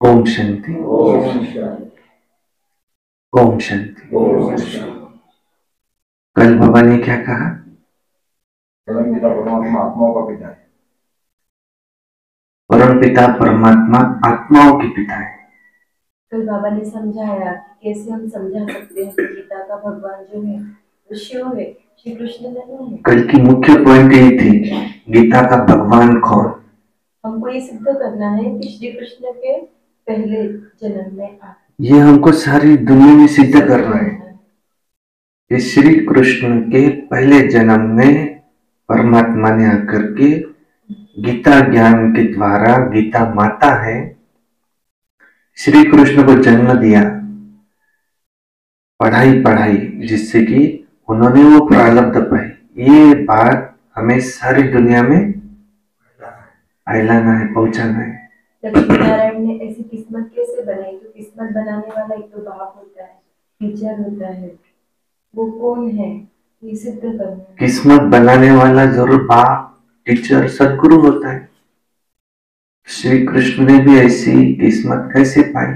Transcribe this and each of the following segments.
ओम शांति। ओम शांति। कल बाबा ने क्या कहा? परम पिता परमात्मा आत्माओं का पिता है। परम पिता परमात्मा आत्माओं के पिता है। कल बाबा ने समझाया कि कैसे हम समझा सकते हैं कि गीता का भगवान जो है वो शिव है, श्री कृष्ण नहीं है। कल की मुख्य पॉइंट यही थी, गीता का भगवान कौन? हमको ये सिद्ध करना है कि श्री कृष्ण के पहले जन्म में ये हमको सारी दुनिया में सिद्ध करना है कि श्री कृष्ण के पहले जन्म में परमात्मा ने आकर के गीता ज्ञान के द्वारा, गीता माता है, श्री कृष्ण को जन्म दिया, पढ़ाई जिससे कि उन्होंने वो प्रारब्ध पाई। ये बात हमें सारी दुनिया में फैलाना है, पहुंचाना है। लक्ष्मी नारायण ने ऐसी किस्मत कैसे बनाई? तो किस्मत बनाने वाला एक तो बाप होता है, टीचर होता है, वो कौन है ये सिद्ध करना है। किस्मत बनाने वाला जरूर बाप, टीचर, सदगुरु होता है। श्री कृष्ण ने भी ऐसी किस्मत कैसे पाई?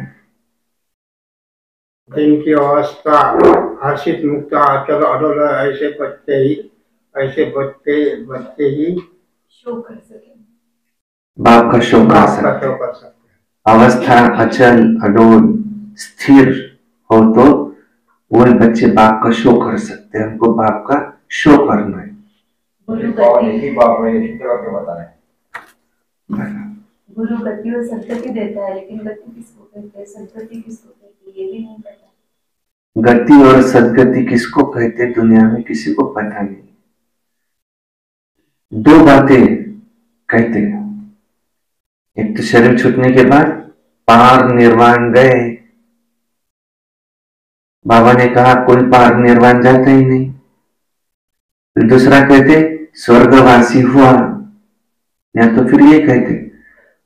इनकी अवस्था हर्षित मुक्त अचल अडोल ऐसे बचते ही शो कर सके, बाप का शो कर सकते। अवस्था अचल अडोल स्थिर हो तो वो बच्चे बाप का शो कर सकते हैं। हमको बाप का शो करना है। गुरु गति और सदगति देता है, लेकिन गति किसको कहते हैं, सदगति किसको कहते हैं, ये भी नहीं पता। गति और सदगति किसको कहते हैं दुनिया में किसी को पता नहीं। दो बातें कहते हैं, एक तो शरीर छूटने के बाद पार निर्वाण गए, बाबा ने कहा कोई पार निर्वाण जाता ही नहीं। फिर दूसरा कहते स्वर्गवासी हुआ, या तो फिर ये कहते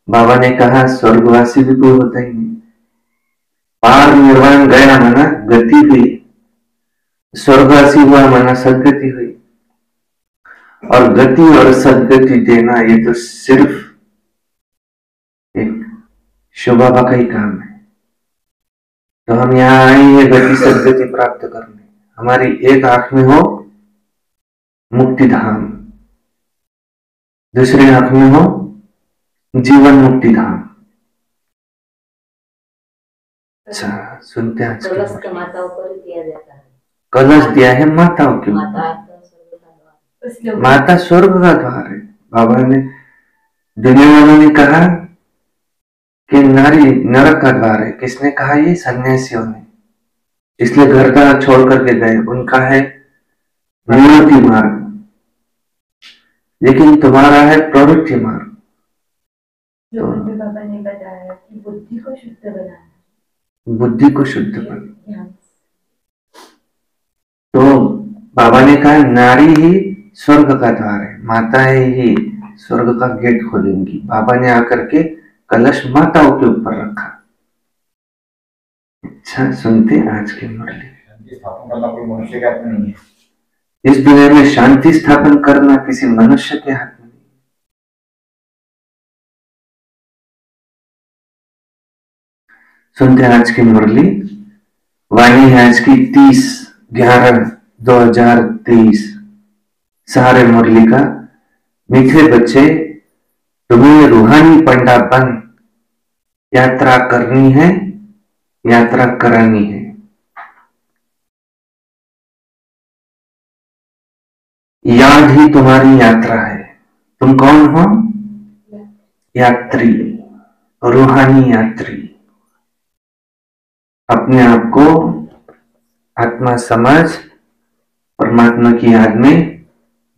बाबा ने कहा स्वर्गवासी भी कोई होता ही नहीं। पार निर्वाण गया माना गति हुई, स्वर्गवासी हुआ माना सदगति हुई। और गति और सदगति देना ये तो सिर्फ एक शिव बाबा का ही काम है। तो हम यहाँ आए हैं गति सदगति प्राप्त करने। हमारी एक आंख में हो मुक्ति धाम, दूसरी आंख में हो जीवन मुक्ति धाम। अच्छा सुनते हैं आज के कलश तो माताओं को ही दिया जाता है। कलश दिया है माताओं के ऊपर। माता स्वर्ग का द्वार है। बाबा ने दुनिया वालों ने कहा कि नारी नरक का द्वार है। किसने कहा? ये सन्यासियों ने, इसलिए घर द्वार छोड़ करके गए। उनका है निवृत्ति मार्ग, लेकिन तुम्हारा है प्रवृत्ति मार्ग। जो बाबा ने बताया कि बुद्धि को शुद्ध बनाना, बुद्धि को शुद्ध बनाना। तो बाबा ने कहा नारी ही स्वर्ग का द्वार है, माताएं ही स्वर्ग का गेट खोलेंगी। बाबा ने आकर के कलश माताओं के ऊपर रखा। अच्छा सुनते आज की मुरली। स्थापन करना कोई मनुष्य के हाथ में नहीं है। इस दुनिया में शांति स्थापन करना किसी मनुष्य के हाथ में नहीं। सुनते आज की मुरली। वाणी है आज की 30/11/2023। सारे मुरली का मीठे बच्चे, तुम्हें रूहानी पंडा बन यात्रा करनी है, यात्रा करानी है। याद ही तुम्हारी यात्रा है। तुम कौन हो? यात्री, रूहानी यात्री। अपने आप को आत्मा समझ परमात्मा की याद में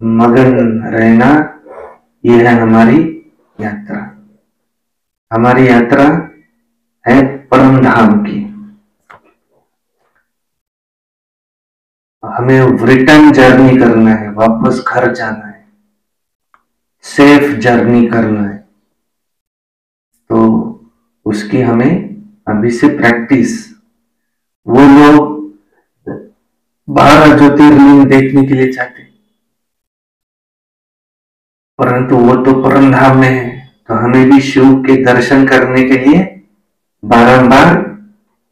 मगन रहना, यह है हमारी यात्रा। हमारी यात्रा है परम धाम की। हमें रिटर्न जर्नी करना है, वापस घर जाना है, सेफ जर्नी करना है। तो उसकी हमें अभी से प्रैक्टिस। वो लोग 12 ज्योतिर्लिंग देखने के लिए चाहते, परंतु वो तो परम धाम में है। तो हमें भी शिव के दर्शन करने के लिए बारंबार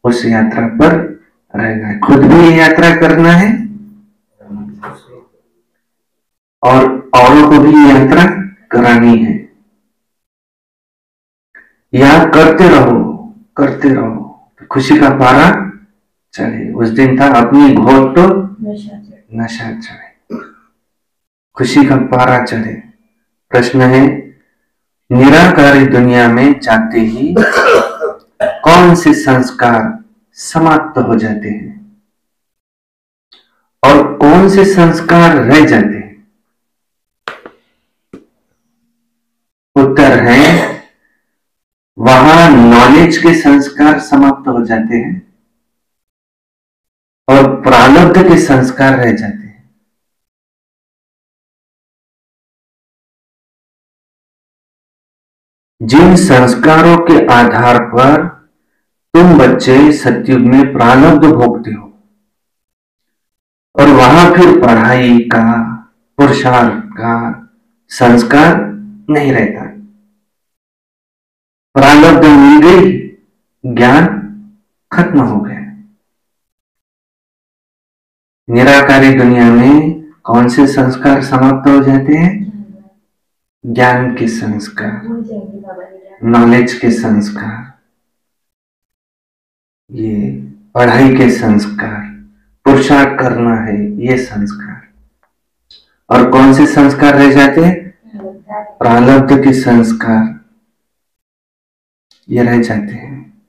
उस यात्रा पर रहना है। खुद भी ये यात्रा करना है और औरों को भी यात्रा करानी है। याद करते रहो, करते रहो, तो खुशी का पारा चढ़े। उस दिन था अपनी घोट तो नशा चढ़े, खुशी का पारा चढ़े। प्रश्न है, निराकारी दुनिया में जाते ही कौन से संस्कार समाप्त हो जाते हैं और कौन से संस्कार रह जाते हैं? उत्तर है, वहां नॉलेज के संस्कार समाप्त हो जाते हैं और प्रारब्ध के संस्कार रह जाते हैं। जिन संस्कारों के आधार पर तुम बच्चे सतयुग में प्रारब्ध भोगते हो और वहां फिर पढ़ाई का, पुरुषार्थ का संस्कार नहीं रहता। प्रारब्ध मिल गई, ज्ञान खत्म हो गया। निराकारी दुनिया में कौन से संस्कार समाप्त हो जाते हैं? ज्ञान के संस्कार, नॉलेज के संस्कार, ये पढ़ाई के संस्कार, पुरुषार्थ करना है, ये संस्कार। और कौन से संस्कार रह जाते हैं? प्रारब्ध के संस्कार, ये रह जाते हैं।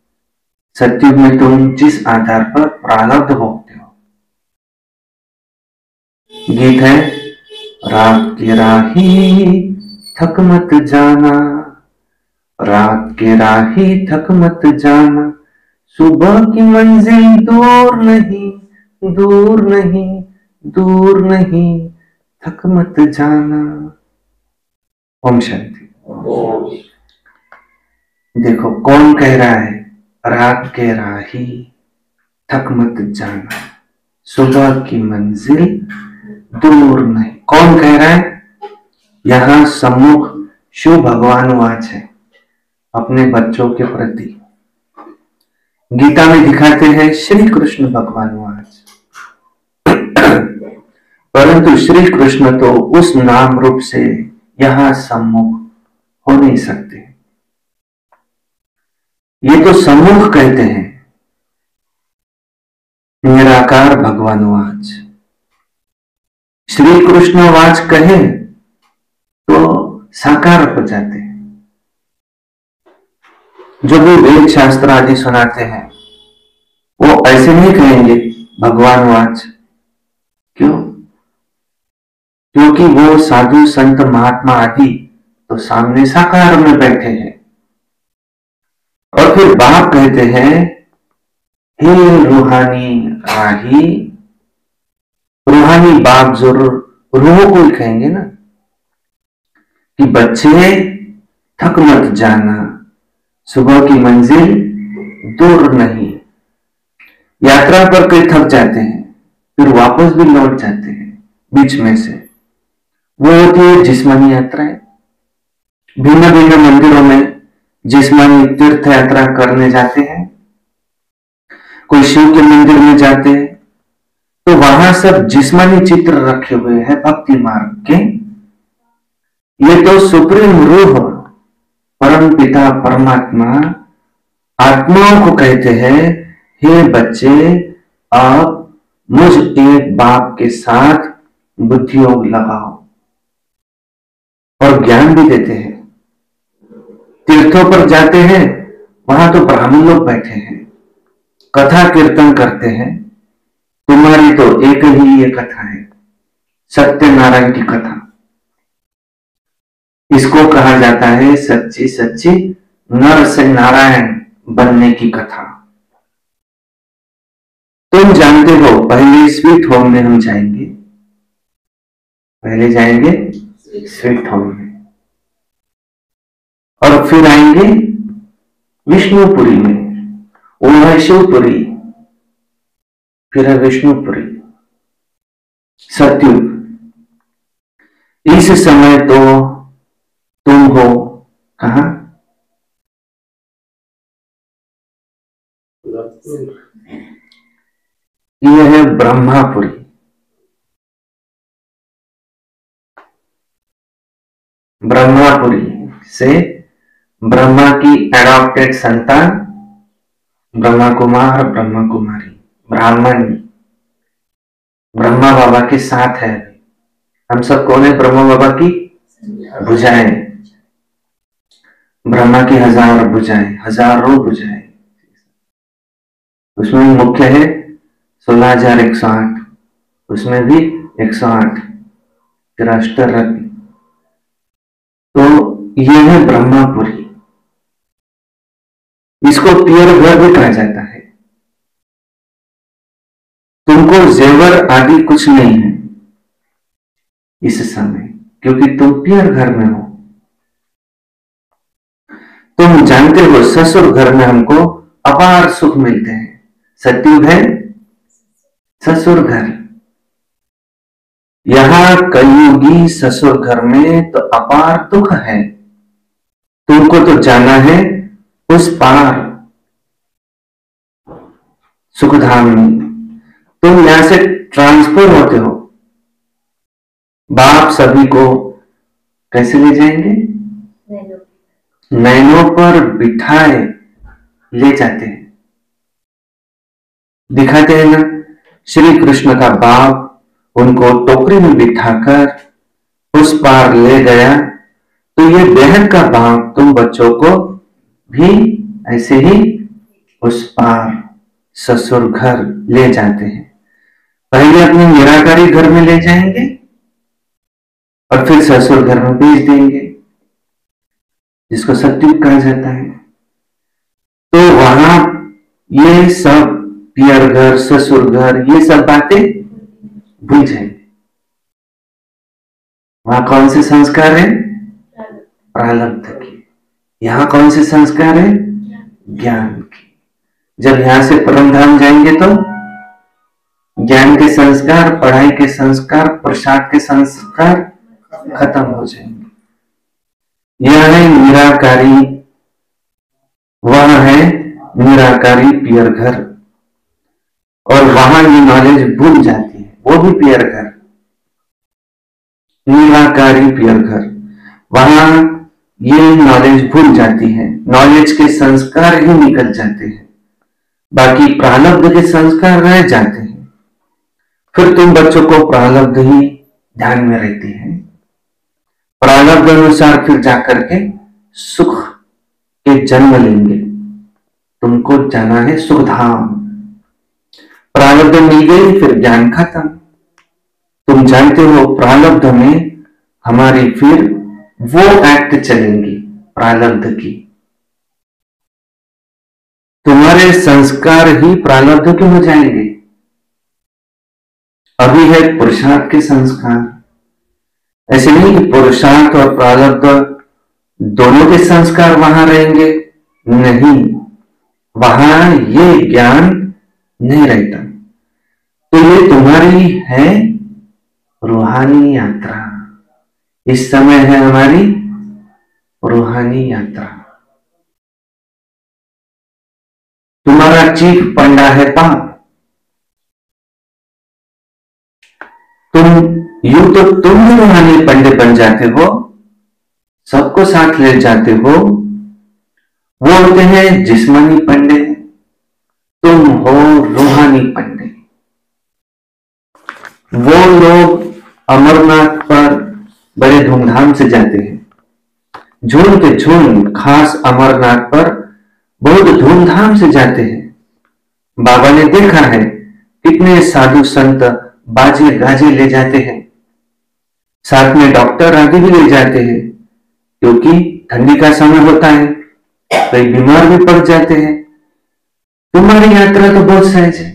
सतयुग में तुम जिस आधार पर प्रारब्ध भोगते हो। गीत है, रात की राही थक मत जाना, रात के राही थक मत जाना, सुबह की मंजिल दूर नहीं, दूर नहीं, दूर नहीं, थक मत जाना। ओम शांति। देखो कौन कह रहा है, राग के राही थक मत जाना, सुबह की मंजिल दूर नहीं। कौन कह रहा है? यहां सम्मुख शिव भगवान वाच है अपने बच्चों के प्रति। गीता में दिखाते हैं श्री कृष्ण भगवान वाच, परंतु श्री कृष्ण तो उस नाम रूप से यहां सम्मुख हो नहीं सकते। ये तो सम्मुख कहते हैं, निराकार भगवान वाच। श्री कृष्ण वाच कहे तो साकार हो जाते हैं। जो भी वेद शास्त्र आदि सुनाते हैं वो ऐसे नहीं कहेंगे भगवान वाच। क्यों? क्योंकि वो साधु संत महात्मा आदि तो सामने साकार में बैठे हैं। और फिर बाप कहते हैं, हे रूहानी राही। रूहानी बाप जरूर रूह को ही कहेंगे ना कि बच्चे थक मत जाना, सुबह की मंजिल दूर नहीं। यात्रा पर कई थक जाते हैं, फिर वापस भी लौट जाते हैं बीच में से। वो होती है जिस्मानी यात्राएं। भिन्न भिन्न मंदिरों में जिस्मानी तीर्थ यात्रा करने जाते हैं। कोई शिव के मंदिर में जाते हैं तो वहां सब जिस्मानी चित्र रखे हुए हैं भक्ति मार्ग के। ये तो सुप्रीम रूह परम पिता परमात्मा आत्माओं को कहते हैं, हे बच्चे आप मुझ एक बाप के साथ बुद्धियोग लगाओ, और ज्ञान भी देते हैं। तीर्थों पर जाते हैं, वहां तो ब्राह्मण लोग बैठे हैं, कथा कीर्तन करते हैं। तुम्हारी तो एक ही ये कथा है, सत्यनारायण की कथा। इसको कहा जाता है सच्ची सच्ची नर से नारायण बनने की कथा। तुम जानते हो पहले स्वीट होम में हम जाएंगे, पहले जाएंगे स्वीट होम में, और फिर आएंगे विष्णुपुरी में। वो है शिवपुरी, फिर है विष्णुपुरी, सतयुग। इस समय तो तुम हो कहां? यह है ब्रह्मापुरी। ब्रह्मापुरी से ब्रह्मा की एडॉप्टेड संतान ब्रह्मा कुमार ब्रह्मा कुमारी ब्राह्मण ब्रह्मा बाबा के साथ है। हम सब कौन है? ब्रह्मा बाबा की भुजाएं। ब्रह्मा की 1000 भुजाएं, हजारों भुजाएं। उसमें मुख्य है 16,108, उसमें भी 108 अष्टरत्न। तो यह है ब्रह्मापुरी। इसको पियर घर भी कहा जाता है। तुमको जेवर आदि कुछ नहीं है इस समय, क्योंकि तुम पियर घर में हो। तुम जानते हो ससुर घर में हमको अपार सुख मिलते हैं। सतयुग है ससुर घर। यहां कलयुगी ससुर घर में तो अपार दुख है। तुमको तो जाना है उस पार सुखधाम में। तुम यहां से ट्रांसफर होते हो। बाप सभी को कैसे ले जाएंगे? नैनों पर बिठाए ले जाते हैं। दिखाते हैं ना, श्री कृष्ण का बाप उनको टोकरी में बिठाकर उस पार ले गया। तो ये बेहद का बाप तुम बच्चों को भी ऐसे ही उस पार ससुर घर ले जाते हैं। पहले अपने निराकारी घर में ले जाएंगे और फिर ससुर घर में भेज देंगे, जिसको सतयुग कहा जाता है। तो वहां ये सब पियर घर, ससुर घर, ये सब बातें भूल जाएंगे। वहां कौन से संस्कार है? प्रारब्ध की। यहाँ कौन से संस्कार है? ज्ञान की। जब यहां से परम धाम जाएंगे तो ज्ञान के संस्कार, पढ़ाई के संस्कार, प्रसाद के संस्कार खत्म हो जाएंगे। यह है निराकारी, वह है निराकारी पियर घर, और वहां ये नॉलेज भूल जाती है, वो भी पियर घर, निराकारी पियर घर। वहां ये नॉलेज भूल जाती है, नॉलेज के संस्कार ही निकल जाते हैं, बाकी प्रारब्ध के संस्कार रह जाते हैं। फिर तुम बच्चों को प्रारब्ध ही ध्यान में रहती है, प्रारब्ध अनुसार फिर जाकर के सुख के जन्म लेंगे। तुमको जाना है सुखधाम। प्रारब्ध मिल गई, फिर ज्ञान खत्म। तुम जानते हो प्रारब्ध में हमारी फिर वो एक्ट चलेंगी प्रारब्ध की। तुम्हारे संस्कार ही प्रारब्ध के हो जाएंगे। अभी है पुरुषार्थ के संस्कार। ऐसे नहीं कि पुरुषार्थ और प्रारब्ध दोनों के संस्कार वहां रहेंगे, नहीं, वहां ये ज्ञान नहीं रहता। तो ये तुम्हारी है रूहानी यात्रा। इस समय है हमारी रूहानी यात्रा। तुम्हारा चीफ पंडा है पाप। तुम भी रूहानी पंडे बन जाते हो, सबको साथ ले जाते हो। वो होते हैं जिस्मानी पंडे, तुम हो रूहानी पंडे। वो लोग अमरनाथ पर बड़े धूमधाम से जाते हैं, झूम के झूम, खास अमरनाथ पर बहुत धूमधाम से जाते हैं। बाबा ने देखा है कितने साधु संत बाजे गाजे ले जाते हैं, साथ में डॉक्टर आदि भी ले जाते हैं, क्योंकि ठंडी का समय होता है, कई बीमार भी पड़ जाते हैं। तुम्हारी यात्रा तो बहुत सहज है,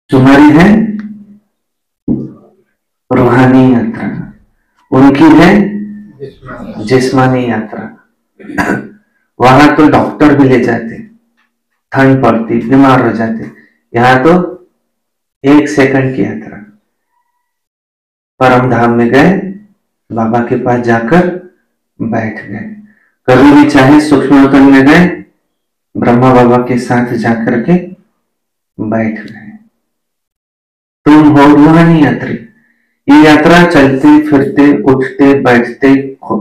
तुम्हारी है रूहानी यात्रा, उनकी है जिस्मानी यात्रा। वहां तो डॉक्टर भी ले जाते, ठंड पड़ती, बीमार हो जाते। यहां तो 1 सेकंड की यात्रा। परम धाम में गए, बाबा के पास जाकर बैठ गए। कभी भी चाहे सूक्ष्म में गए, ब्रह्मा बाबा के साथ जाकर के बैठ गए। तुम हो रूहानी यात्री। ये यात्रा चलते फिरते, उठते बैठते,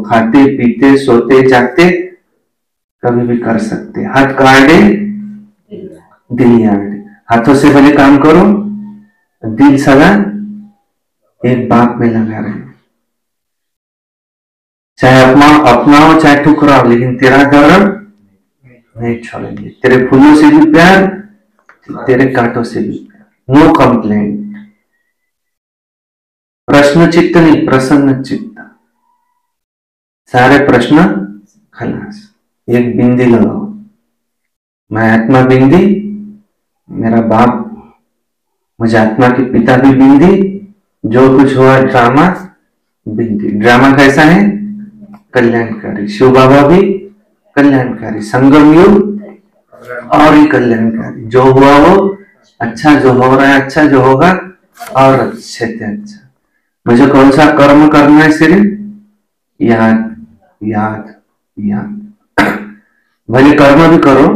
खाते पीते, सोते जागते कभी भी कर सकते। हाथ काटे दिल याद। हाथों से पहले काम करो, दिल सदा एक बात में लगा रहे। चाहे अपनाओ चाहे ठुकराओ, लेकिन तेरा धर्म नहीं छोड़ेंगे। तेरे फूलों से भी प्यार, तेरे कांटों से भी प्यार। No complaint. प्रश्न चित्त नहीं, प्रसन्न चित्त। सारे प्रश्न खलास। एक बिंदी लगाओ, मैं आत्मा बिंदी, मेरा बाप मुझे आत्मा के पिता भी बिंदी, जो कुछ हुआ ड्रामा बिंदी। ड्रामा कैसा है? कल्याणकारी। शिव बाबा भी कल्याणकारी, संगम युग और ही कल्याणकारी। जो हुआ वो अच्छा, जो हो रहा है अच्छा, जो होगा और अच्छे से अच्छा। मुझे कौन सा कर्म करना है? सिर्फ याद याद याद। भले कर्म भी करो,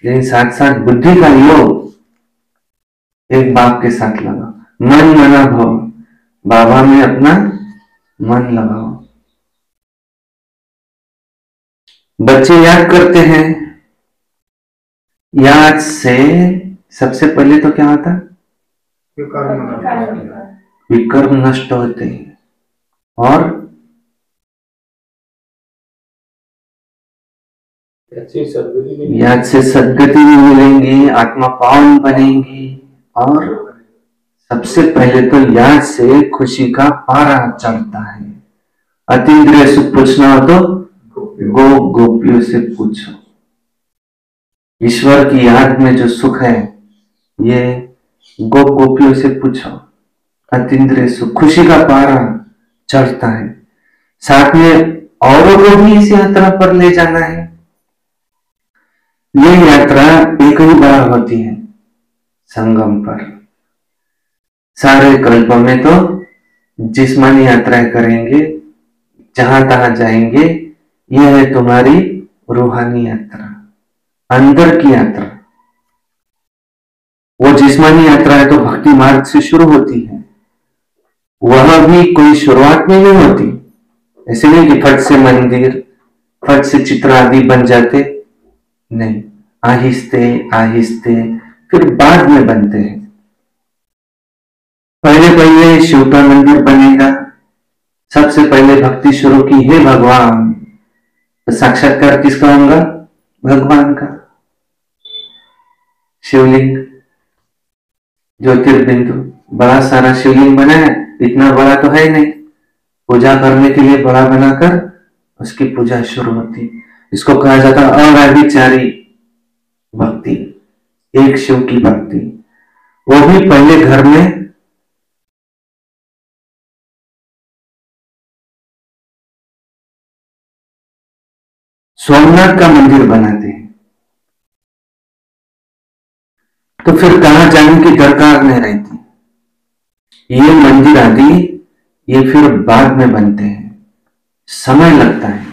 लेकिन साथ साथ बुद्धि का योग एक बाप के साथ लगा। मन मना भव, बाबा में अपना मन लगाओ। बच्चे याद करते हैं, याद से सबसे पहले तो क्या होता? विकर्म नष्ट होते हैं और याद से सद्गति भी मिलेंगी, आत्मा पावन बनेंगी। और सबसे पहले तो याद से खुशी का पारा चढ़ता है। अतीन्द्रिय सुख पूछना हो तो गोपियों से पूछो। ईश्वर की याद में जो सुख है, ये गोप गोपियों से पूछो, अतीन्द्रिय सुख, खुशी का पारा चढ़ता है। साथ में औरों को भी इस यात्रा पर ले जाना है। ये यात्रा एक ही बार होती है संगम पर। सारे कल्प में तो जिस्मानी यात्राएं करेंगे, जहां तहां जाएंगे। यह है तुम्हारी रूहानी यात्रा, अंदर की यात्रा। वो जिस्मानी यात्रा है तो भक्ति मार्ग से शुरू होती है। वह भी कोई शुरुआत में नहीं होती। ऐसे नहीं कि फट से मंदिर, फट से चित्र आदि बन जाते, नहीं। आहिस्ते आहिस्ते फिर बाद में बनते हैं। पहले पहले शिव का मंदिर बनेगा। सबसे पहले भक्ति शुरू की, हे भगवान, तो साक्षात्कार किसका होगा? भगवान का। शिवलिंग, ज्योतिर्बिंदु, बड़ा सारा शिवलिंग बना है। इतना बड़ा तो है नहीं, पूजा करने के लिए बड़ा बनाकर उसकी पूजा शुरू होती। इसको कहा जाता है अव्यभिचारी भक्ति, एक शिव की भक्ति। वो भी पहले घर में सोमनाथ का मंदिर बनाते हैं, तो फिर कहां जाने की दरकार नहीं रहती। ये मंदिर आदि ये फिर बाद में बनते हैं, समय लगता है।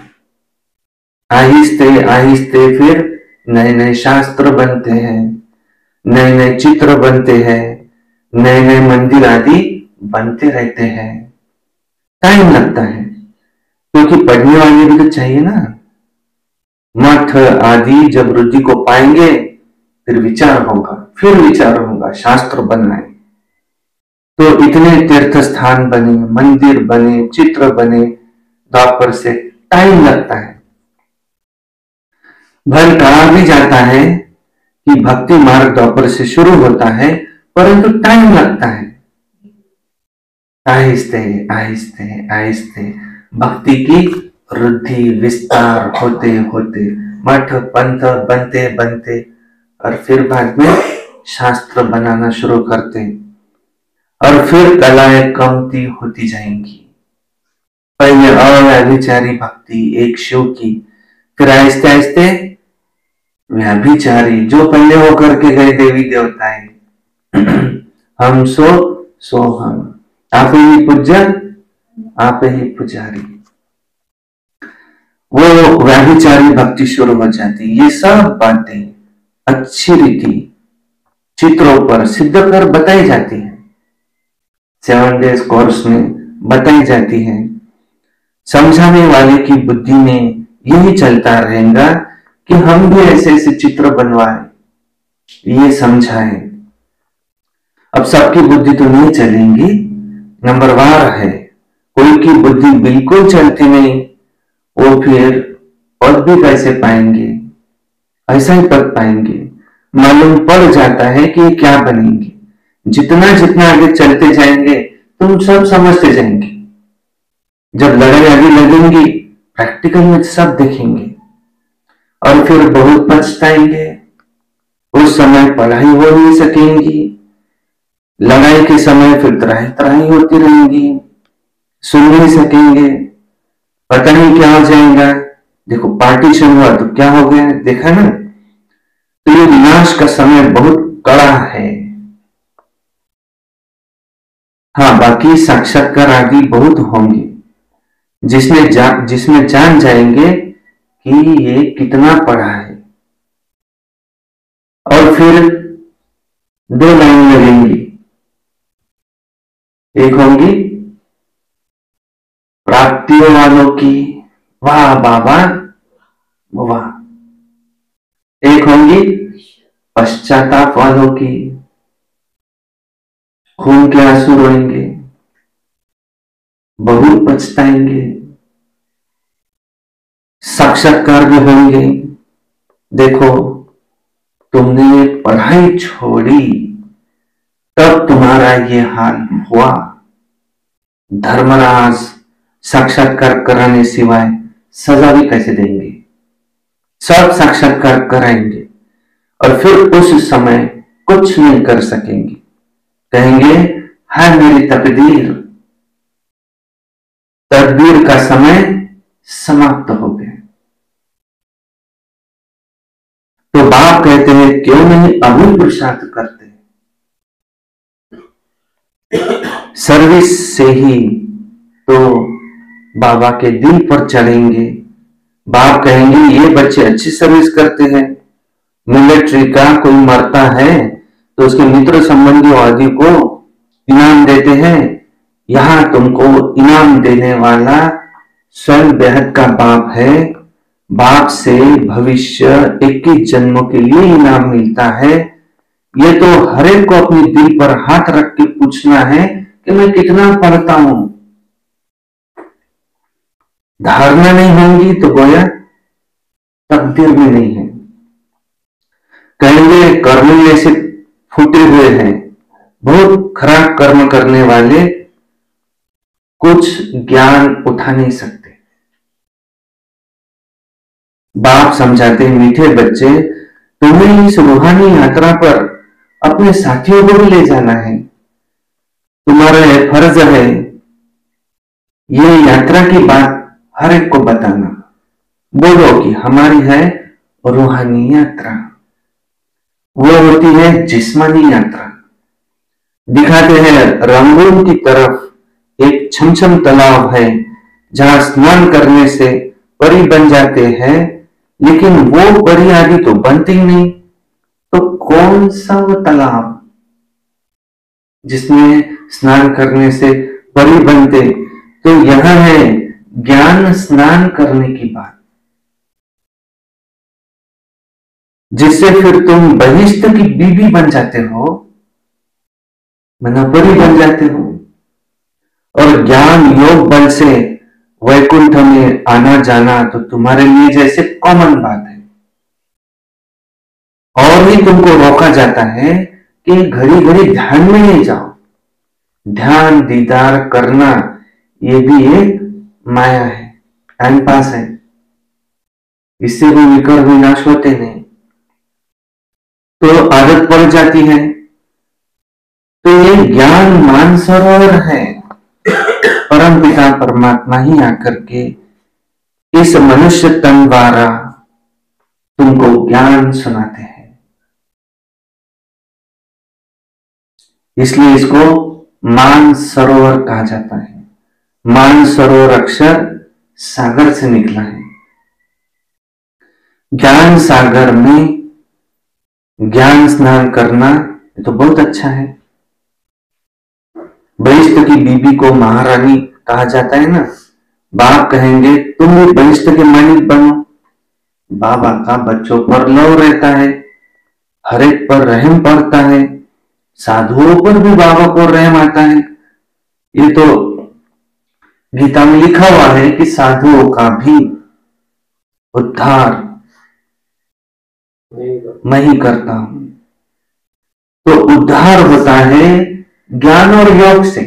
आहिस्ते आहिस्ते फिर नए नए शास्त्र बनते हैं, नए नए चित्र बनते हैं, नए नए मंदिर आदि बनते रहते हैं। टाइम लगता है, क्योंकि पढ़ने वाले भी तो चाहिए ना। मठ आदि जब रुचि को पाएंगे फिर विचार होगा, फिर विचार होगा, शास्त्र बनाए। तो इतने तीर्थ स्थान बने, मंदिर बने, चित्र बने, द्वापर से टाइम लगता है। भले कहा भी जाता है कि भक्ति मार्ग द्वापर से शुरू होता है, परंतु टाइम लगता है। आहिस्ते आहिस्ते आहिस्ते भक्ति की वृद्धि विस्तार होते होते मठ पंथ बनते बनते और फिर बाद में शास्त्र बनाना शुरू करते, और फिर कलाएं कमती होती जाएंगी। पहले अव्यभिचारी भक्ति एक शिव की, फिर आहिस्ते आहिस्ते व्यभिचारी, जो पहले वो करके गए देवी देवताएं। हम सो हम, आप ही पूजन आप ही पुजारी। वो व्यभिचारी भक्ति शुरू हो जाती। ये सब बातें अच्छी रीति चित्रों पर सिद्ध कर बताई जाती है, 7 डेज कोर्स में बताई जाती है। समझाने वाले की बुद्धि में यही चलता रहेगा कि हम भी ऐसे ऐसे चित्र बनवाए, ये समझाए। अब सबकी बुद्धि तो नहीं चलेंगी, नंबरवार है। कोई की बुद्धि बिल्कुल चलती नहीं, वो फिर पद भी कैसे पाएंगे? ऐसा ही पद पाएंगे। मालूम पड़ जाता है कि ये क्या बनेंगे। जितना जितना आगे चलते जाएंगे तुम सब समझते जाएंगे। जब लड़ाई आगे लगेंगी प्रैक्टिकल में सब देखेंगे, और फिर बहुत पछताएंगे। उस समय पढ़ाई हो नहीं सकेंगी, लड़ाई के समय फिर त्राही त्राही होती रहेंगी, सुन नहीं सकेंगे, पता नहीं क्या हो जाएगा। देखो पार्टीशन हुआ तो क्या हो गया, देखा ना। तो ये विनाश का समय बहुत कड़ा है। हाँ, बाकी साक्षात्कार आदि बहुत होंगे, जिसमें जान जाएंगे कि ये कितना पढ़ा है। और फिर 2 लाइन लगेंगी। एक होंगी प्राप्तियों वालों की, वाह बाबा वाह। एक होंगी पश्चाताप वालों की, खून के आंसू रोएंगे, बहुत पछताएंगे। साक्षात्कार भी होंगे, देखो तुमने पढ़ाई छोड़ी तब तुम्हारा ये हाल हुआ। धर्मराज साक्षात्कार कराने सिवाय सजा भी कैसे देंगे? सब साक्षात्कार कराएंगे, और फिर उस समय कुछ नहीं कर सकेंगे। कहेंगे हाय मेरी तकदीर, तकदीर का समय समाप्त हो गया। तो बाप कहते हैं क्यों नहीं अभी पुरुषार्थ करते, सर्विस से ही तो बाबा के दिल पर चढ़ेंगे। बाप कहेंगे ये बच्चे अच्छी सर्विस करते हैं, मिलिट्री का कोई मरता है तो उसके मित्र संबंधी आदि को इनाम देते हैं। यहां तुमको इनाम देने वाला स्वयं बेहद का बाप है। बाप से भविष्य 21 जन्मों के लिए इनाम मिलता है। ये तो हर एक को अपने दिल पर हाथ रख के पूछना है कि मैं कितना पढ़ता हूं। धारणा नहीं होंगी तो गोया तकदीर भी नहीं है। कहेंगे कर्म ऐसे फूटे हुए हैं, बहुत खराब कर्म करने वाले कुछ ज्ञान उठा नहीं सकते। बाप समझाते मीठे बच्चे, तुम्हें इस रूहानी यात्रा पर अपने साथियों को भी ले जाना है। तुम्हारा यह फर्ज है ये यात्रा की बात हर एक को बताना। बोलो कि हमारी है रूहानी यात्रा, वो होती है जिस्मानी यात्रा। दिखाते हैं रंगून की तरफ एक छमछम तालाब है जहां स्नान करने से परी बन जाते हैं, लेकिन वो परी आदि तो बनती नहीं। तो कौन सा वो तालाब जिसमें स्नान करने से परी बनते? तो यह है ज्ञान स्नान करने की बात, जिससे फिर तुम बहिष्ठ की बीबी बन जाते हो, मनोपरी बन जाते हो, और ज्ञान योग बल से वैकुंठ में आना जाना तो तुम्हारे लिए जैसे कॉमन बात है। और भी तुमको रोका जाता है कि घड़ी घड़ी ध्यान में नहीं जाओ। ध्यान दीदार करना ये भी एक माया है, टाइम पास है, इससे कोई विकर विनाश होते नहीं। तो आदत पड़ जाती है। तो ये ज्ञान मानसरोवर है। परम पिता परमात्मा ही आकर के इस मनुष्य तन द्वारा तुमको ज्ञान सुनाते हैं। इसलिए इसको मान सरोवर कहा जाता है। मान सरोवर अक्षर सागर से निकला है। ज्ञान सागर में ज्ञान स्नान करना तो बहुत अच्छा है। बहिष्ठ की बीबी को महारानी कहा जाता है ना। बाप कहेंगे तुम भी बहिष्ठ के मालिक बनो। बाबा का बच्चों पर लव रहता है, हर एक पर रहम पड़ता है, साधुओं पर भी बाबा को रहम आता है। ये तो गीता में लिखा हुआ है कि साधुओं का भी उद्धार मैं ही करता हूं। तो उद्धार होता है ज्ञान और योग से।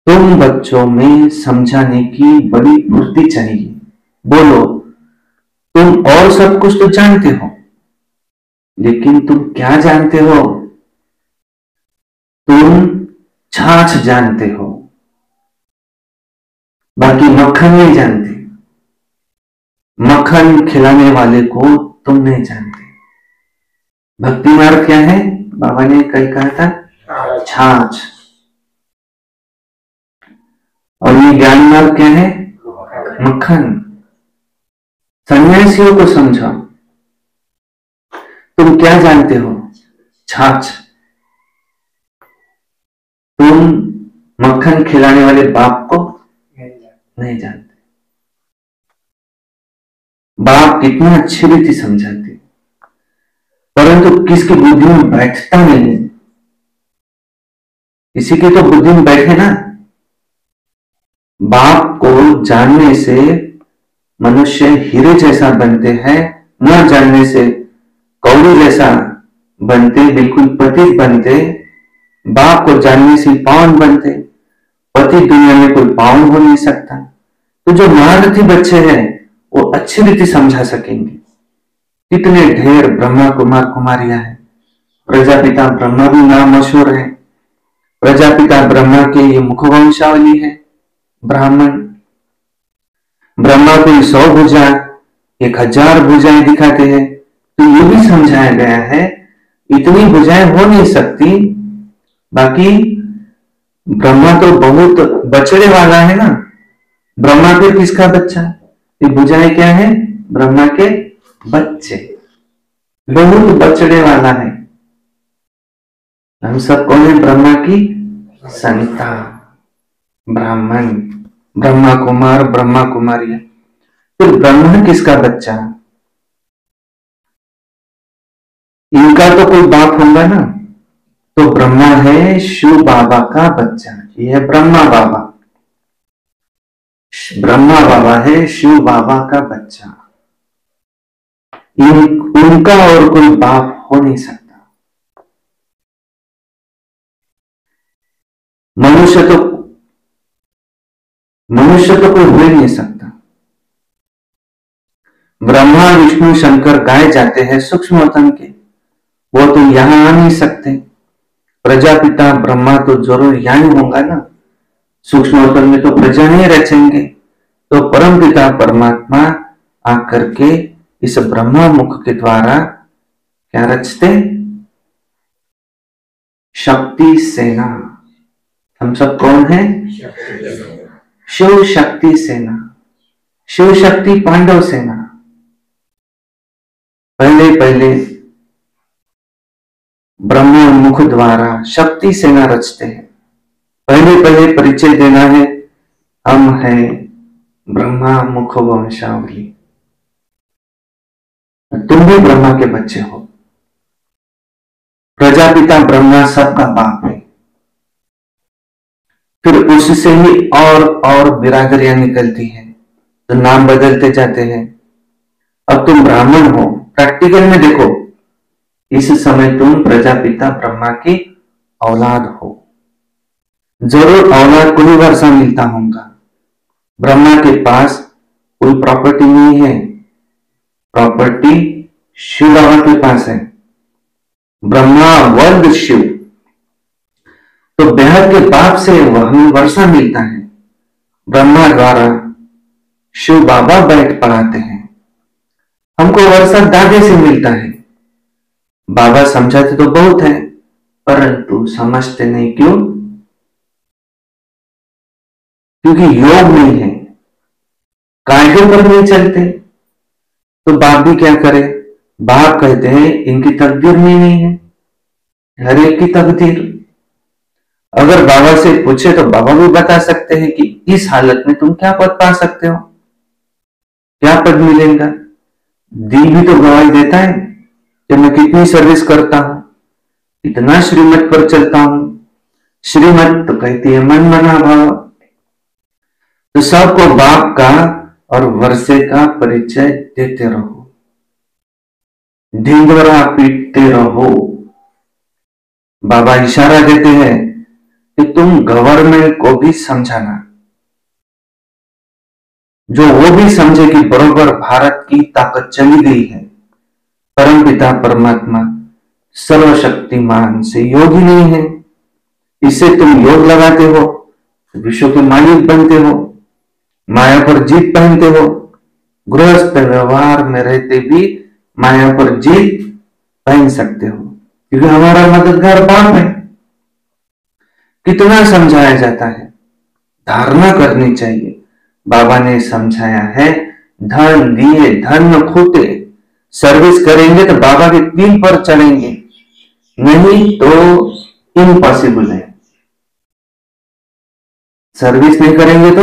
तुम बच्चों में समझाने की बड़ी बुद्धि चाहिए। बोलो तुम और सब कुछ तो जानते हो, लेकिन तुम क्या जानते हो? तुम छाछ जानते हो, बाकी मक्खन नहीं जानते। मक्खन खिलाने वाले को तुम नहीं जानते। भक्ति मार्ग क्या है? बाबा ने कल कहा था छाछ। और ये ज्ञान मार्ग क्या है? मक्खन। सन्यासियों को समझाओ, तुम क्या जानते हो? छाछ। तुम मक्खन खिलाने वाले बाप को नहीं जानते। बाप कितना अच्छी रीति समझाते, परंतु किसकी बुद्धि में बैठता नहीं। किसी की तो बुद्धि में बैठे ना। बाप को जानने से मनुष्य हीरे जैसा बनते हैं, न जानने से कौड़ी जैसा बनते, बिल्कुल पतित बनते। बाप को जानने से पावन बनते। पति दुनिया में कोई पावन हो नहीं सकता। तो जो महारथी बच्चे हैं वो अच्छी रीति समझा सकेंगे। कितने ढेर ब्रह्मा कुमार कुमारियां हैं। प्रजापिता ब्रह्मा भी नाम मशहूर है। प्रजापिता ब्रह्मा के ये मुखवंशावली है ब्राह्मण। ब्रह्मा को 100 भुजा 1000 भुजाएं दिखाते हैं, तो ये भी समझाया गया है इतनी भुजाएं हो नहीं सकती। बाकी ब्रह्मा तो बहुत बछड़े वाला है ना, ब्रह्मा फिर किसका बच्चा? ये भुजाएं क्या है? ब्रह्मा के बच्चे, बहुत बछड़े वाला है। हम सब कौन है? ब्रह्मा की संतान ब्राह्मण, ब्रह्मा कुमार ब्रह्मा कुमारियां। फिर ब्रह्मा किसका बच्चा? इनका तो कोई बाप होगा ना, तो ब्रह्मा है शिव बाबा का बच्चा। ये है ब्रह्मा बाबा, ब्रह्मा बाबा है शिव बाबा का बच्चा। उनका और कोई बाप हो नहीं सकता। मनुष्य तो कोई हो ही नहीं सकता। ब्रह्मा विष्णु शंकर गाए जाते हैं सूक्ष्म वतन के, वो तो यहां आ नहीं सकते। प्रजापिता ब्रह्मा तो जरूर यहां होगा ना, सूक्ष्म वतन में तो प्रजा नहीं रचेंगे। तो परमपिता परमात्मा आकर के इस ब्रह्मा मुख के द्वारा क्या रचते? शक्ति सेना। हम सब कौन है? शिव शक्ति सेना, शिव शक्ति पांडव सेना। पहले पहले ब्रह्मा मुख द्वारा शक्ति सेना रचते हैं। पहले पहले परिचय देना है, हम है ब्रह्मा मुख वंशावली। तुम भी ब्रह्मा के बच्चे हो। प्रजापिता ब्रह्मा सबका बाप है। फिर उससे ही और बिरादरियां निकलती हैं, तो नाम बदलते जाते हैं। अब तुम ब्राह्मण हो, प्रैक्टिकल में देखो, इस समय तुम प्रजापिता ब्रह्मा की औलाद हो। जरूर औलाद को ही वर्षा मिलता होगा। ब्रह्मा के पास कोई प्रॉपर्टी नहीं है, प्रॉपर्टी शिव बाबा के पास है। ब्रह्मा वर्ग शिव, तो बेहद के बाप से हमें वर्षा मिलता है। ब्रह्मा द्वारा शिव बाबा बैठ पढ़ाते हैं, हमको वर्षा दादे से मिलता है। बाबा समझाते तो बहुत है, परंतु समझते नहीं। क्यों? क्योंकि योग नहीं है, कायदों पर नहीं चलते। तो बाप भी क्या करे? बाप कहते हैं इनकी तकदीर में नहीं है, हर एक की तकदीर। अगर बाबा से पूछे तो बाबा भी बता सकते हैं कि इस हालत में तुम क्या पद पा सकते हो, क्या पद मिलेगा। दी भी तो गवाही देता है कि मैं कितनी सर्विस करता हूं, इतना श्रीमत पर चलता हूं। श्रीमत तो कहती है मन मना भाव। तो सबको बाप का और वर्षे का परिचय देते रहो, ढिंडोरा पीटते रहो। बाबा इशारा देते हैं कि तुम गवर्नमेंट को भी समझाना, जो वो भी समझे कि बरोबर भारत की ताकत चली गई है। परमपिता परमात्मा सर्वशक्तिमान से योग ही नहीं है। इससे तुम योग लगाते हो, विश्व के मालिक बनते हो, माया पर जीत पहनते हो। गृहस्थ व्यवहार में रहते भी माया पर जीत पहन सकते हो, क्योंकि हमारा मददगार बाप है। कितना समझाया जाता है, धारणा करनी चाहिए। बाबा ने समझाया है, धन दिए धन खूटे, सर्विस करेंगे तो बाबा के दिल पर चढ़ेंगे, नहीं तो इम्पॉसिबल है। सर्विस नहीं करेंगे तो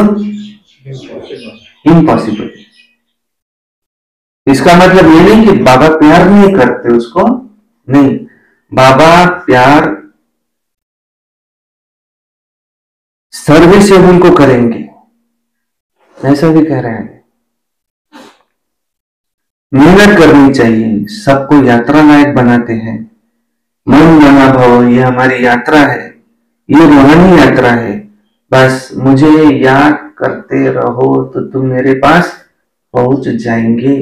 इम्पॉसिबल। इसका मतलब ये नहीं कि बाबा प्यार नहीं करते उसको, नहीं, बाबा प्यार सर्विस से उनको करेंगे, ऐसा भी कह रहे हैं। मेहनत करनी चाहिए, सबको यात्रा लायक बनाते हैं। मन मना भाव, ये हमारी यात्रा है, ये रूहानी यात्रा है। बस मुझे याद करते रहो तो तुम मेरे पास पहुंच जाएंगे।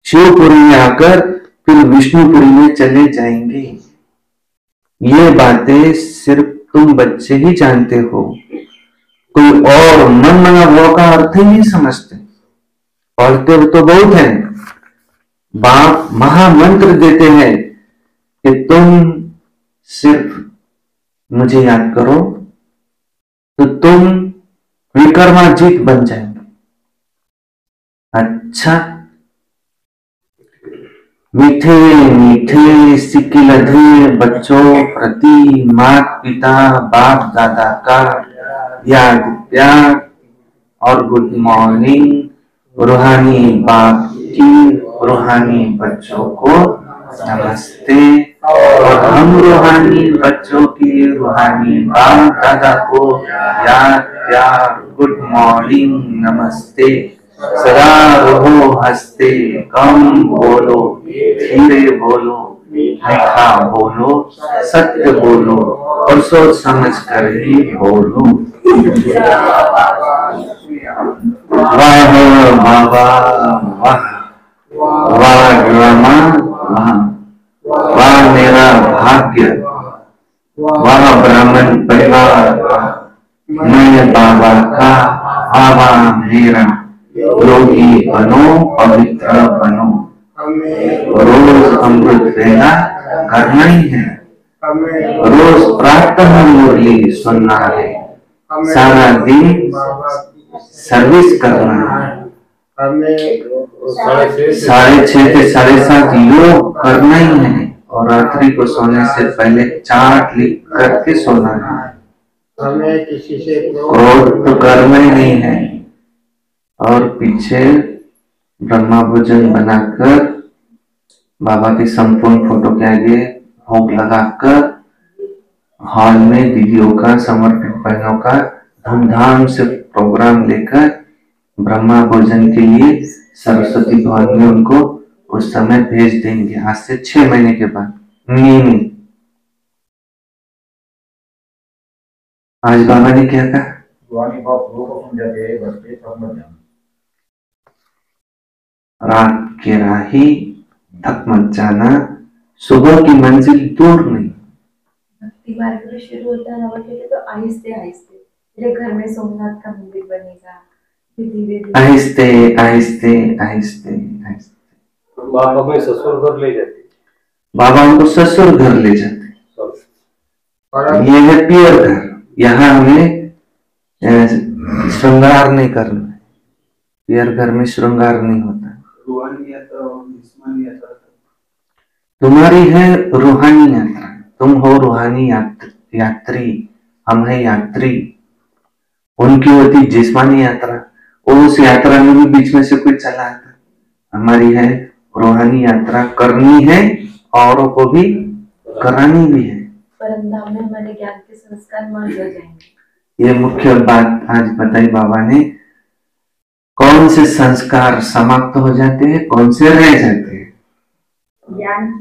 शिवपुरी में आकर फिर विष्णुपुरी में चले जाएंगे। ये बातें सिर्फ तुम बच्चे ही जानते हो, कोई और मन मना वो का अर्थ ही नहीं समझते। पढ़ते हो तो बहुत है, बाप महामंत्र देते हैं कि तुम सिर्फ मुझे याद करो तो तुम विक्रमाजीत बन जाएंगे। अच्छा, मीठे मीठे सिकिलधे बच्चों प्रति माता पिता बाप दादा का याद प्यार और गुड मॉर्निंग। रूहानी बाप की रूहानी बच्चों को नमस्ते, और हम रूहानी बच्चों की रूहानी बाप दादा को याद प्यार गुड मॉर्निंग नमस्ते। सदा रहो हंसते, कम बोलो, धीरे बोलो, मीठा बोलो, सत्य बोलो और सोच समझ कर ही बोलो। वाह बाबा वाह, वाह ड्रामा वाह, वाह मेरा भाग्य, वाह ब्राह्मण परिवार, मैं बाबा का बाबा मेरा। योगी बनो पवित्र बनो, रोज अमृत वेला करना ही है, रोज प्रातः मुरली सुनना है, सारा दिन सर्विस करना है, 6:30 से 7:30 योग करना ही है, और रात्रि को सोने से पहले चार्ट लिख करके सोना है। हमें किसी से क्रोध तो करना ही नहीं है। और पीछे ब्रह्मा भोजन बनाकर बाबा की संपूर्ण फोटो के आगे भोग लगाकर हॉल में दीदियों का समर्पित बहनों का धूमधाम से प्रोग्राम लेकर ब्रह्मा भोजन के लिए सरस्वती भवन में उनको उस समय भेज देंगे, आज से 6 महीने के बाद। आज बाबा ने क्या कहा? रूहानी बाप रो को समझाते हैं, बच्चे समझ जाएंगे। रात के राही थक मत जाना, सुबह की मंजिल दूर नहीं। भक्ति मार्ग में शुरू होता है नवरात्रि तो आहिस्ते आहिस्ते, मेरे घर में सोमनाथ का मंदिर बनेगा, फिर धीरे धीरे आहिस्ते आहिस्ते आहिस्ते आहिस्ते। बाबा में ससुर घर ले जाते, बाबा उनको ससुर घर ले जाते। ये है पियर घर, यहाँ हमें श्रृंगार नहीं करना है। पियर घर में श्रृंगार नहीं होता। तुम्हारी है रूहानी यात्रा, तुम हो रूहानी यात्री, हम है यात्री। उनकी होती जिस्मानी यात्रा, उस यात्रा में भी बीच में से कोई चला आता। हमारी है रूहानी यात्रा, करनी है औरों को भी करानी भी है। परम धाम में हमारे ज्ञान के संस्कार मान हो जाएंगे। ये मुख्य बात आज बताई बाबा ने। कौन से संस्कार समाप्त हो जाते हैं, कौन से रह जाते हैं? ज्ञान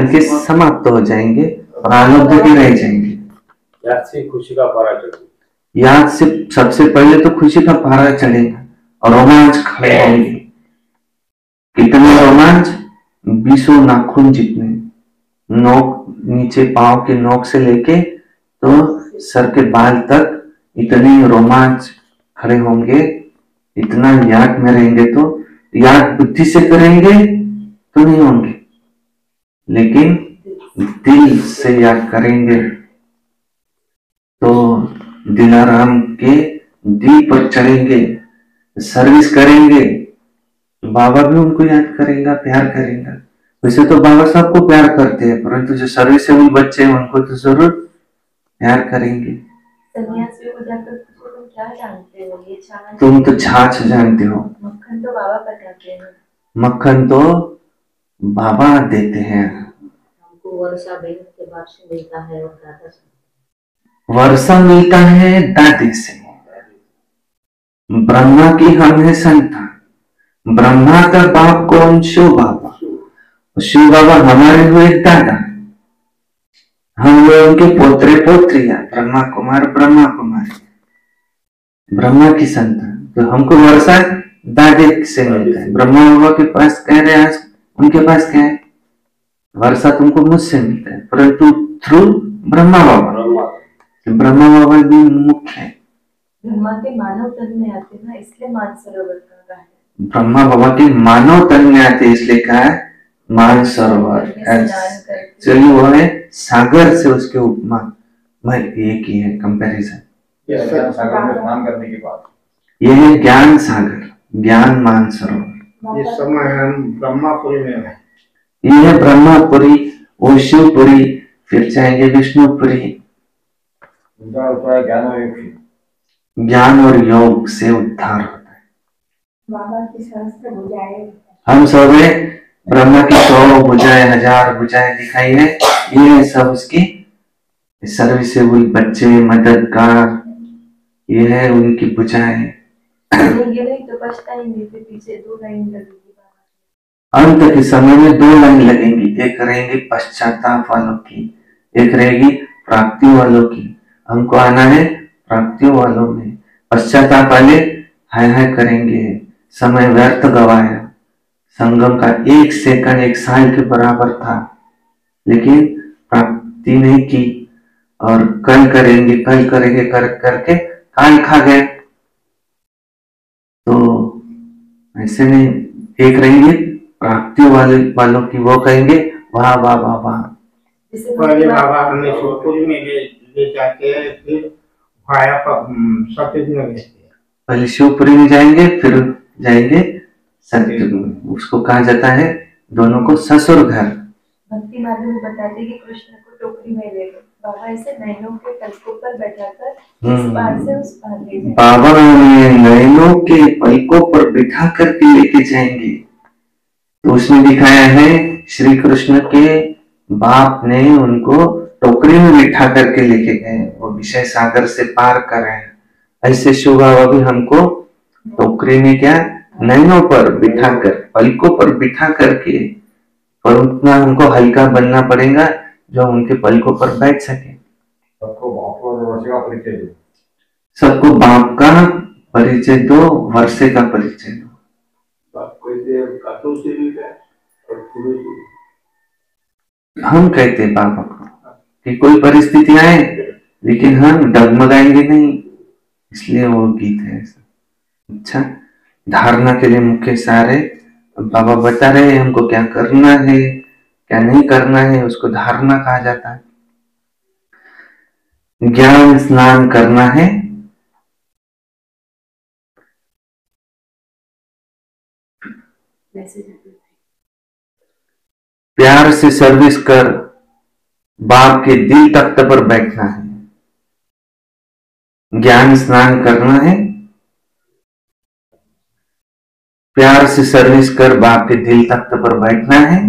के समाप्त हो जाएंगे और आनंद के रह जाएंगे। याद से खुशी का पारा चढ़ेगा, याद से सबसे पहले तो खुशी का पारा चढ़ेगा और रोमांच खड़े होंगे। कितने रोमांच? 20 नाखून जितने, नोक नीचे पांव के नोक से लेके तो सर के बाल तक इतने रोमांच खड़े होंगे। इतना याद में रहेंगे तो याद बुद्धि से करेंगे तो नहीं होंगे, लेकिन दिल से याद करेंगे तो दिलाराम के दिल पर चढ़ेंगे, सर्विस करेंगे, बाबा भी उनको याद करेगा, प्यार करेगा। वैसे तो बाबा सबको प्यार करते हैं, परंतु जो सर्विसेबल बच्चे हैं उनको तो जरूर प्यार करेंगे। सन्यासियों को जाकर पूछो तुम क्या जानते हो, ये छाछ। तुम तो छाछ जानते हो, मक्खन तो बाबा पकाते हैं। मक्खन तो बाबा देते हैं। हमको वर्षा बहन के बाप से मिलता है और दादा से। वर्षा मिलता है दादी से। ब्रह्मा की हम है संतान। ब्रह्मा का बाप कौन? शिव बाबा। शिव बाबा हमारे हुए दादा, हम हुए उनके पोत्रे पोत्रियां, ब्रह्मा कुमार ब्रह्मा कुमारी, ब्रह्मा की संतान। तो हमको वर्षा दादे से मिलता है। ब्रह्मा बाबा के पास कह रहे हैं, आज उनके पास क्या है, वर्षा तुमको मुझसे मिलता है, परंतु थ्रू ब्रह्मा बाबा। ब्रह्मा बाबा भी मुख्य है। ब्रह्मा के मानव तन में आते ना, इसलिए मानसरोवर कहा है। ब्रह्मा बाबा के मानव तन में आते इसलिए कहा है मानसरोवर। चलिए वो है सागर से उसके उपमा मैं ये की है कंपैरिजन। ये ज्ञान सागर में स्नान करने के बाद ये है ज्ञान सागर, ज्ञान मानसरोवर। इस समय हम ब्रह्मापुरी में हैं। ये है ब्रह्मापुरी, वो शिवपुरी, फिर चाहेंगे विष्णुपुरी। उद्धार होता है ज्ञान और योग से। ज्ञान और योग से उद्धार होता है। बाबा की सहस्त्र भुजाएं, हम सब ब्रह्मा की 100 भुजाएं, 1000 भुजाएं दिखाई है। ये है सब उसकी सर्विसेबल बच्चे, मददगार, ये है उनकी भुजाएं। नहीं तो पछताएंगे, फिर पीछे 2 लाइन लगेगी। अंत के समय में 2 लाइन लगेंगी, एक रहेंगी पश्चाताप वालों की, एक रहेगी प्राप्ति वालों की। हमको आना है प्राप्तियों वालों में। पश्चाताप वाले हाय हाय करेंगे, समय व्यर्थ गवाया, संगम का 1 सेकंड 1 साल के बराबर था, लेकिन प्राप्ति नहीं की, और कल करेंगे कर करके काल खा गए। तो ऐसे नहीं, एक रहेंगे प्राप्ति वालों की, वो कहेंगे वाह वाह वाह वाह। पहले बाबा हमें शिवपुरी में ले जाते हैं, फिर भाया सतयुग में भेजते हैं। पहले शिवपुरी में जाएंगे, फिर जाएंगे सतयुग में। उसको कहा जाता है दोनों को ससुर घर। भक्ति मार्ग में बताते कि कृष्ण को टोकरी में ले लो, बाबा ऐसे नैनों के पलकों पर बैठाकर इस पार से उस पार ले जाएंगे। बाबा हमें नैनों के पलकों पर बिठा करके लेके जाएंगे। तो उसमें दिखाया है श्री कृष्ण के बाप ने उनको टोकरी में बिठा करके लेके गए, वो विषय सागर से पार कर रहे हैं। ऐसे शिव बाबा भी हमको टोकरी में क्या नैनों पर बिठा कर, पलकों पर बिठा करके, पर उतना हमको हल्का बनना पड़ेगा जो उनके पलकों पर बैठ सके। सबको बाप और वर्षे का परिचय दो। सबको बाप का परिचय दो, वर्षे का परिचय दो। हम कहते हैं बाबा को कि कोई परिस्थिति आए लेकिन हम डगमगाएंगे नहीं, इसलिए वो गीत है ऐसा। अच्छा, धारणा के लिए मुख्य सार है। बाबा बता रहे हैं हमको क्या करना है क्या नहीं करना है, उसको धारणा कहा जाता है। ज्ञान स्नान करना है, प्यार से सर्विस कर बाप के दिल तख्त पर बैठना है। ज्ञान स्नान करना है, प्यार से सर्विस कर बाप के दिल तख्त पर बैठना है।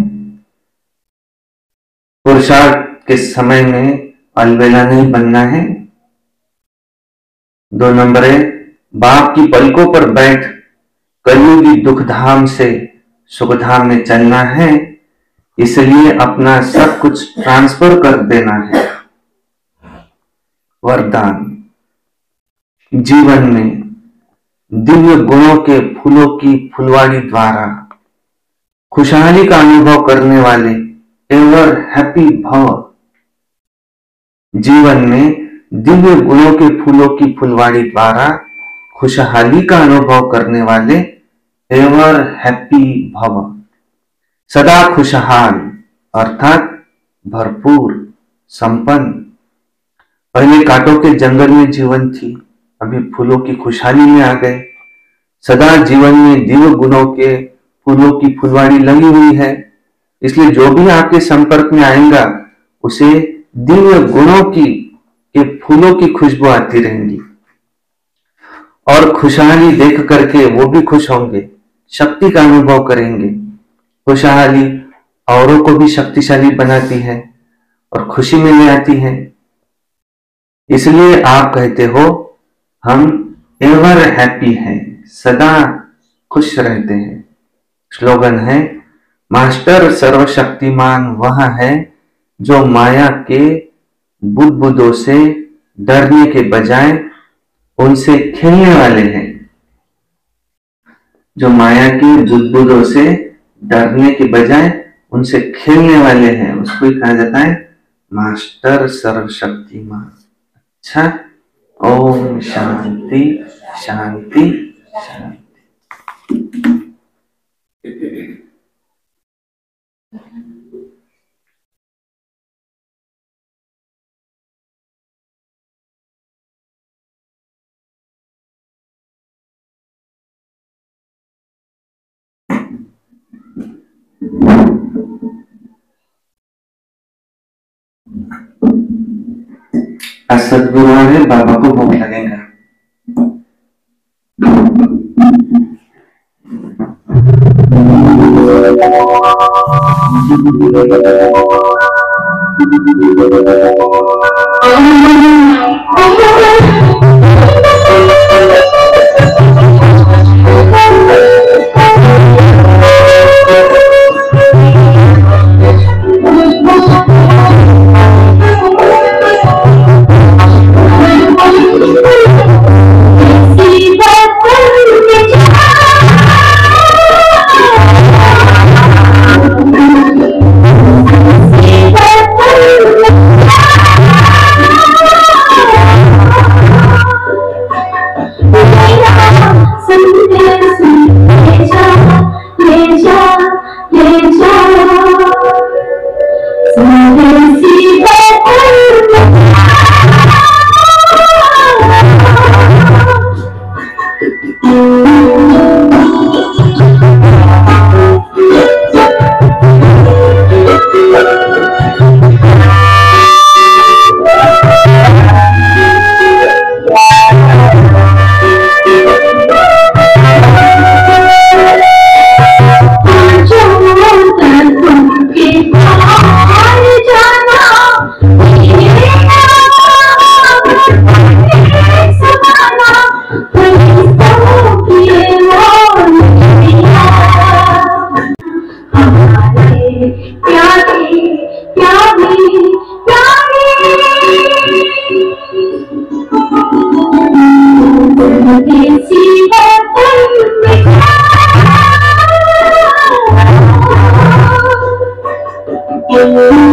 पुरुषार्थ के समय में अलबेला नहीं बनना है। 2 नंबर है, बाप की पलकों पर बैठ कलयुगी दुखधाम से सुखधाम में चलना है, इसलिए अपना सब कुछ ट्रांसफर कर देना है। वरदान, जीवन में दिव्य गुणों के फूलों की फुलवाड़ी द्वारा खुशहाली का अनुभव करने वाले एवर हैप्पी भव। जीवन में दिव्य गुणों के फूलों की फुलवाड़ी द्वारा खुशहाली का अनुभव करने वाले एवर हैप्पी भव। सदा खुशहाल अर्थात भरपूर संपन्न। पहले कांटों के जंगल में जीवन थी, अभी फूलों की खुशहाली में आ गए। सदा जीवन में दिव्य गुणों के फूलों की फुलवाड़ी लगी हुई है, इसलिए जो भी आपके संपर्क में आएगा उसे दिव्य गुणों की के फूलों की खुशबू आती रहेंगी, और खुशहाली देख करके वो भी खुश होंगे, शक्ति का अनुभव करेंगे। खुशहाली औरों को भी शक्तिशाली बनाती है और खुशी में ले आती है। इसलिए आप कहते हो हम एवर हैप्पी हैं, सदा खुश रहते हैं। स्लोगन है, मास्टर सर्वशक्तिमान वह है जो माया के बुदबुदों से डरने के बजाय उनसे खेलने वाले हैं। जो माया के बुदबुदों से डरने के बजाय उनसे खेलने वाले हैं, उसको ही कहा जाता है मास्टर सर्वशक्तिमान। अच्छा, ओम शांति शांति शांति। आज सदगुरुवार है, बाबा को भोग लगेगा। Oh